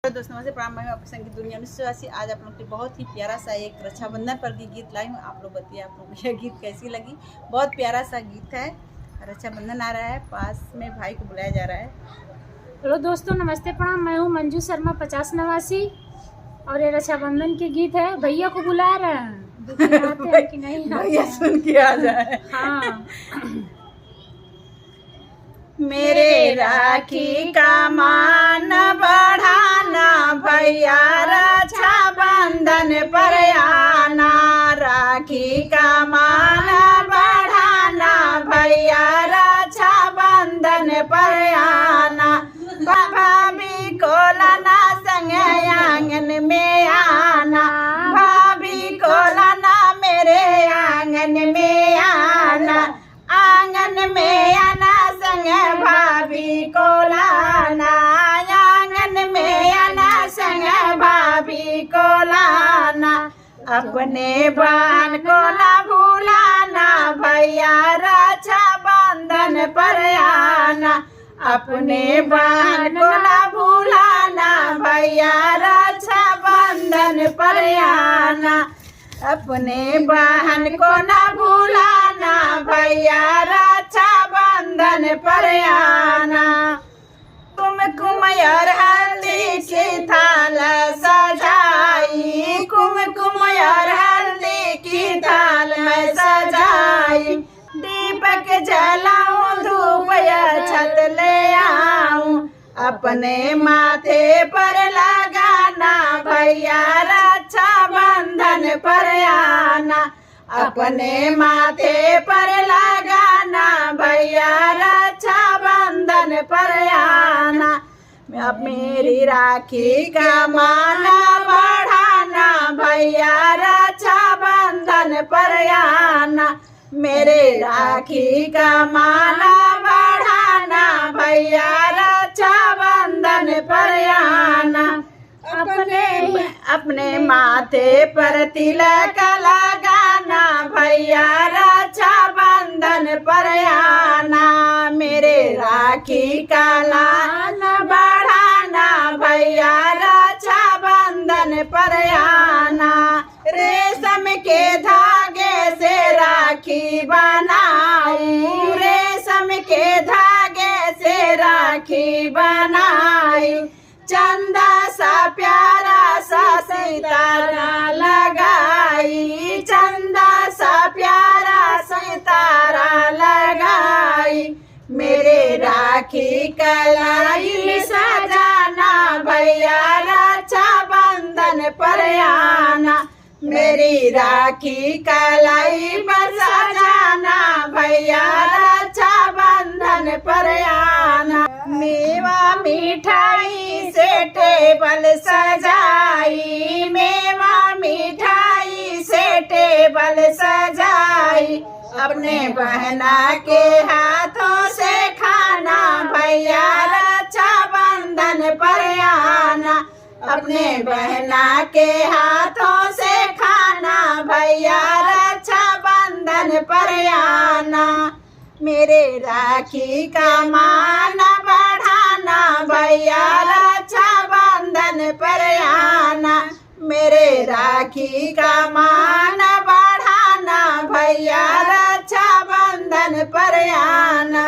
दोस्तों नमस्ते प्रणाम। मैं आपके संगीत दुनिया 1980। आज आप लोग के बहुत ही प्यारा सा एक रक्षाबंधन पर की गीत लाई हूँ। आप लोग बताइए आप लोग को यह गीत कैसी लगी। बहुत प्यारा सा गीत है। रक्षाबंधन आ रहा है, पास में भाई को बुलाया जा रहा है। हेलो दोस्तों नमस्ते प्रणाम। मैं हूँ मंजू शर्मा 50 नवासी और ये रक्षाबंधन के गीत है। भैया को बुला रहे हैं, आते हैं कि नहीं भैया सुन के आ जाए। हाँ। मेरे राखी का मान बढ़ाना भैया, रक्षाबंधन पर आना। राखी का मान बढ़ाना भैया, रक्षाबंधन पर आना। भाभी को लाना संग आंगन में आना। भाभी को लाना मेरे आंगन में आना। आंगन में आना संग भाभी को लाना। आंगन में आना संग भाभी को लाना। अपने बहन को ना भूलाना भैया, रक्षाबंधन पर आना। अपने बहन को ना भूलाना भैया, रक्षाबंधन पर आना। अपने बहन को ना भूलाना भैया, रक्षाबंधन पर आना। कुमकुम और हल्दी की थाल सजाई। कुमकुम और हल्दी की थाल में सजाई। दीपक जलाऊं, धूप छत ले आऊं। अपने माथे पर लगाना भैया, रक्षाबंधन पर आना। अपने माथे पर लगाना भैया, रक्षाबंधन पर आना। मेरी राखी का मान बढ़ाना भैया, रक्षाबंधन पर आना। मेरे राखी का मान बढ़ाना भैया, रक्षाबंधन पर आना। अपने माथे पर तिलक लगाना भैया, रक्षाबंधन पर आना। मेरे राखी का लान बढ़ाना भैया, रक्षाबंधन पर आना। रेशम के धागे से राखी बनाई। रेशम के धागे से राखी बनाई। चंदा सा प्यारा सा सितारा लगाई। चंदा सा प्यारा सितारा लगाई। मेरे राखी कलाई सजाना भैया, रक्षाबंधन पर आना। मेरी राखी कलाई पर सजाना भैया, रक्षाबंधन पर आना। मेवा मिठाई से टेबल सजाई। मेवा मिठाई से टेबल सजाई। अपने बहना के हाथों से खाना भैया, रक्षाबंधन पर आना। अपने बहना के हाथों से खाना भैया, रक्षाबंधन पर आना। मेरे राखी का मान बढ़ाना भैया, रक्षाबंधन पर आना। मेरे राखी का मान बढ़ाना भैया, रक्षाबंधन पर आना।